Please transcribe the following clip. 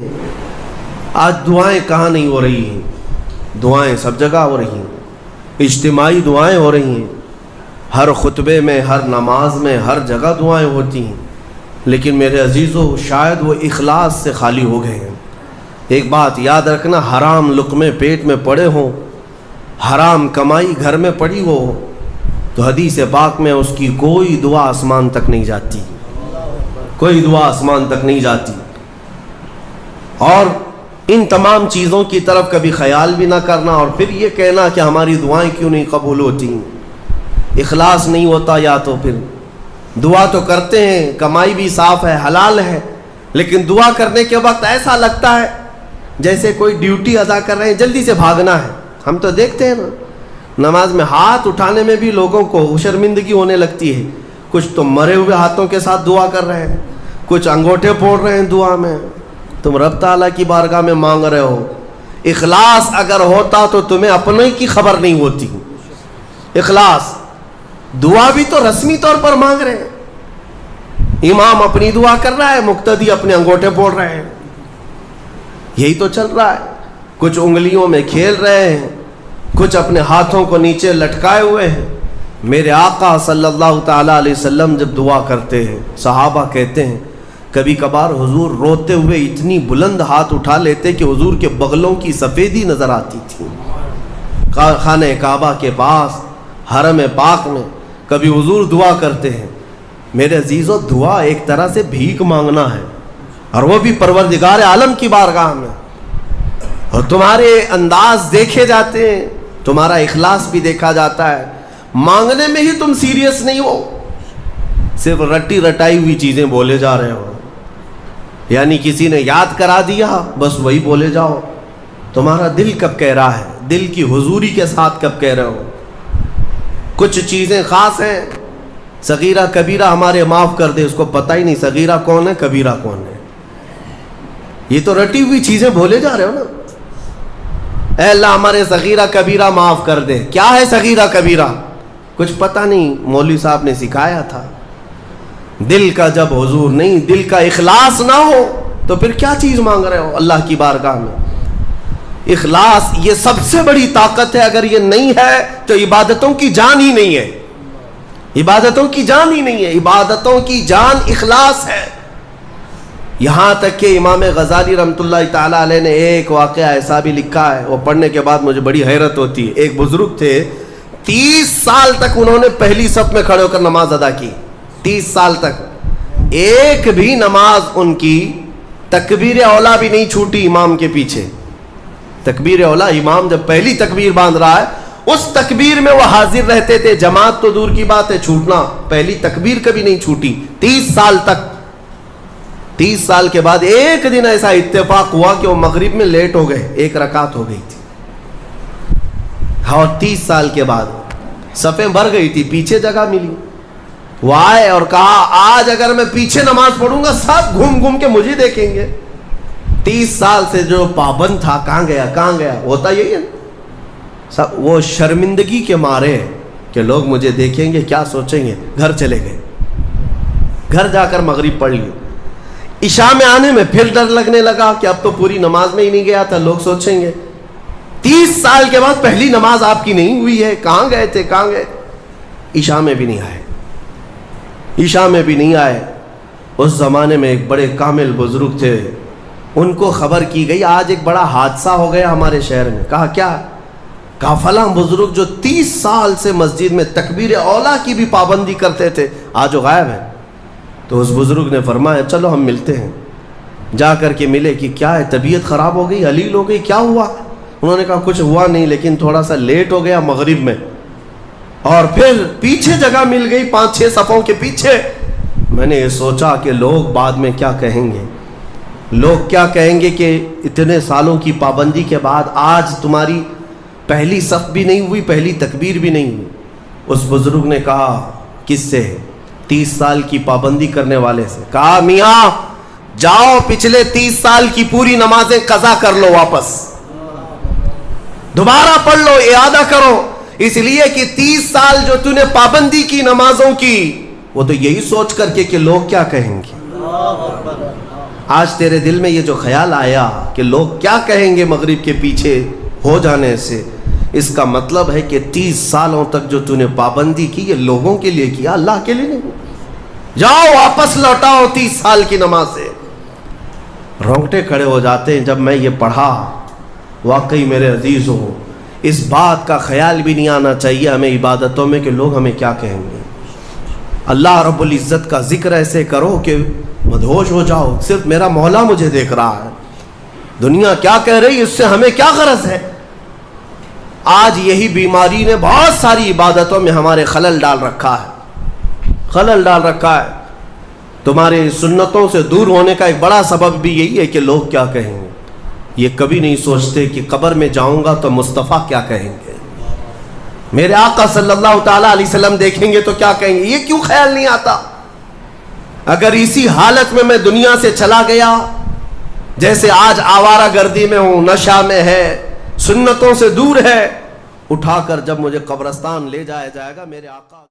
آج دعائیں کہاں نہیں ہو رہی ہیں؟ دعائیں سب جگہ ہو رہی ہیں، اجتماعی دعائیں ہو رہی ہیں، ہر خطبے میں، ہر نماز میں، ہر جگہ دعائیں ہوتی ہیں، لیکن میرے عزیزو شاید وہ اخلاص سے خالی ہو گئے ہیں۔ ایک بات یاد رکھنا، حرام لقمے پیٹ میں پڑے ہوں، حرام کمائی گھر میں پڑی ہو تو حدیث پاک میں اس کی کوئی دعا آسمان تک نہیں جاتی، کوئی دعا آسمان تک نہیں جاتی۔ اور ان تمام چیزوں کی طرف کبھی خیال بھی نہ کرنا اور پھر یہ کہنا کہ ہماری دعائیں کیوں نہیں قبول ہوتی، اخلاص نہیں ہوتا، یا تو پھر دعا تو کرتے ہیں، کمائی بھی صاف ہے، حلال ہے، لیکن دعا کرنے کے وقت ایسا لگتا ہے جیسے کوئی ڈیوٹی ادا کر رہے ہیں، جلدی سے بھاگنا ہے۔ ہم تو دیکھتے ہیں نا، نماز میں ہاتھ اٹھانے میں بھی لوگوں کو شرمندگی ہونے لگتی ہے، کچھ تو مرے ہوئے ہاتھوں کے ساتھ دعا کر رہے ہیں، کچھ انگوٹھے پھوڑ رہے ہیں دعا میں۔ تم رب تعالیٰ کی بارگاہ میں مانگ رہے ہو، اخلاص اگر ہوتا تو تمہیں اپنے کی خبر نہیں ہوتی۔ اخلاص، دعا بھی تو رسمی طور پر مانگ رہے ہیں، امام اپنی دعا کر رہا ہے، مقتدی اپنے انگوٹھے پھوڑ رہے ہیں، یہی تو چل رہا ہے۔ کچھ انگلیوں میں کھیل رہے ہیں، کچھ اپنے ہاتھوں کو نیچے لٹکائے ہوئے ہیں۔ میرے آقا صلی اللہ تعالیٰ علیہ وسلم جب دعا کرتے ہیں، صحابہ کہتے ہیں کبھی کبھار حضور روتے ہوئے اتنی بلند ہاتھ اٹھا لیتے کہ حضور کے بغلوں کی سفیدی نظر آتی تھی۔ خانہ کعبہ کے پاس، حرم پاک میں کبھی حضور دعا کرتے ہیں۔ میرے عزیزو، دعا ایک طرح سے بھیک مانگنا ہے، اور وہ بھی پروردگار عالم کی بارگاہ میں، اور تمہارے انداز دیکھے جاتے ہیں، تمہارا اخلاص بھی دیکھا جاتا ہے۔ مانگنے میں ہی تم سیریس نہیں ہو، صرف رٹی رٹائی ہوئی چیزیں بولے جا رہے ہو، یعنی کسی نے یاد کرا دیا بس وہی بولے جاؤ۔ تمہارا دل کب کہہ رہا ہے، دل کی حضوری کے ساتھ کب کہہ رہے ہو؟ کچھ چیزیں خاص ہیں، صغیرہ کبیرہ ہمارے معاف کر دے، اس کو پتہ ہی نہیں صغیرہ کون ہے کبیرہ کون ہے، یہ تو رٹی ہوئی چیزیں بولے جا رہے ہو نا۔ اے اللہ ہمارے صغیرہ کبیرہ معاف کر دے، کیا ہے صغیرہ کبیرہ؟ کچھ پتہ نہیں، مولوی صاحب نے سکھایا تھا۔ دل کا جب حضور نہیں، دل کا اخلاص نہ ہو تو پھر کیا چیز مانگ رہے ہو اللہ کی بارگاہ میں؟ اخلاص یہ سب سے بڑی طاقت ہے، اگر یہ نہیں ہے تو عبادتوں کی جان ہی نہیں ہے، عبادتوں کی جان ہی نہیں ہے، عبادتوں کی جان اخلاص ہے۔ یہاں تک کہ امام غزالی رحمۃ اللہ تعالیٰ علیہ نے ایک واقعہ ایسا بھی لکھا ہے، وہ پڑھنے کے بعد مجھے بڑی حیرت ہوتی ہے۔ ایک بزرگ تھے، 30 سال تک انہوں نے پہلی صف میں کھڑے ہو کر نماز ادا کی، 30 سال تک ایک بھی نماز ان کی تکبیر اولا بھی نہیں چھوٹی امام کے پیچھے۔ تکبیر اولا، امام جب پہلی تکبیر باندھ رہا ہے اس تکبیر میں وہ حاضر رہتے تھے، جماعت تو دور کی بات ہے، چھوٹنا، پہلی تکبیر کبھی نہیں چھوٹی 30 سال تک۔ 30 سال کے بعد ایک دن ایسا اتفاق ہوا کہ وہ مغرب میں لیٹ ہو گئے، ایک رکعت ہو گئی تھی، اور 30 سال کے بعد صفیں بھر گئی تھی، پیچھے جگہ ملی۔ وہ آئے اور کہا آج اگر میں پیچھے نماز پڑھوں گا سب گھوم گھوم کے مجھے دیکھیں گے۔ 30 سال سے جو پابند تھا کہاں گیا، کہاں گیا؟ ہوتا یہی ہے سب، وہ شرمندگی کے مارے کہ لوگ مجھے دیکھیں گے، کیا سوچیں گے، گھر چلے گئے، گھر جا کر مغرب پڑھ لی۔ عشاء میں آنے میں پھر ڈر لگنے لگا کہ اب تو پوری نماز میں ہی نہیں گیا تھا، لوگ سوچیں گے۔ 30 سال کے بعد پہلی نماز آپ کی نہیں ہوئی ہے، کہاں گئے تھے، کہاں گئے؟ عشاء میں بھی نہیں آئے، عشاء میں بھی نہیں آئے۔ اس زمانے میں ایک بڑے کامل بزرگ تھے، ان کو خبر کی گئی آج ایک بڑا حادثہ ہو گیا ہمارے شہر میں۔ کہا کیا؟ کہا فلاں بزرگ جو 30 سال سے مسجد میں تکبیر اولا کی بھی پابندی کرتے تھے آج وہ غائب ہے۔ تو اس بزرگ نے فرمایا چلو ہم ملتے ہیں۔ جا کر کے ملے کہ کیا ہے، طبیعت خراب ہو گئی، ہلیل ہو گئی، کیا ہوا؟ انہوں نے کہا کچھ ہوا نہیں، لیکن تھوڑا سا لیٹ ہو گیا مغرب میں، اور پھر پیچھے جگہ مل گئی 5-6 صفوں کے پیچھے۔ میں نے یہ سوچا کہ لوگ بعد میں کیا کہیں گے، لوگ کیا کہیں گے کہ اتنے سالوں کی پابندی کے بعد آج تمہاری پہلی صف بھی نہیں ہوئی، پہلی تکبیر بھی نہیں ہوئی۔ اس بزرگ نے کہا کس سے؟ 30 سال کی پابندی کرنے والے سے۔ کہا میاں جاؤ پچھلے 30 سال کی پوری نمازیں قضا کر لو، واپس دوبارہ پڑھ لو، اعادہ کرو، اس لیے کہ 30 سال جو تو نے پابندی کی نمازوں کی وہ تو یہی سوچ کر کے کہ لوگ کیا کہیں گے۔ آج تیرے دل میں یہ جو خیال آیا کہ لوگ کیا کہیں گے مغرب کے پیچھے ہو جانے سے، اس کا مطلب ہے کہ 30 سالوں تک جو تو نے پابندی کی یہ لوگوں کے لیے کیا، اللہ کے لیے نہیں۔ جاؤ واپس لوٹاؤ 30 سال کی نماز سے۔ رونگٹے کھڑے ہو جاتے ہیں جب میں یہ پڑھا۔ واقعی میرے عزیزوں، اس بات کا خیال بھی نہیں آنا چاہیے ہمیں عبادتوں میں کہ لوگ ہمیں کیا کہیں گے۔ اللہ رب العزت کا ذکر ایسے کرو کہ مدہوش ہو جاؤ، صرف میرا مولا مجھے دیکھ رہا ہے، دنیا کیا کہہ رہی اس سے ہمیں کیا غرض ہے۔ آج یہی بیماری نے بہت ساری عبادتوں میں ہمارے خلل ڈال رکھا ہے، خلل ڈال رکھا ہے۔ تمہارے سنتوں سے دور ہونے کا ایک بڑا سبب بھی یہی ہے کہ لوگ کیا کہیں گے۔ یہ کبھی نہیں سوچتے کہ قبر میں جاؤں گا تو مصطفیٰ کیا کہیں گے، میرے آقا صلی اللہ تعالیٰ علیہ وسلم دیکھیں گے تو کیا کہیں گے۔ یہ کیوں خیال نہیں آتا؟ اگر اسی حالت میں دنیا سے چلا گیا، جیسے آج آوارہ گردی میں ہوں، نشہ میں ہے، سنتوں سے دور ہے، اٹھا کر جب مجھے قبرستان لے جایا جائے گا میرے آقا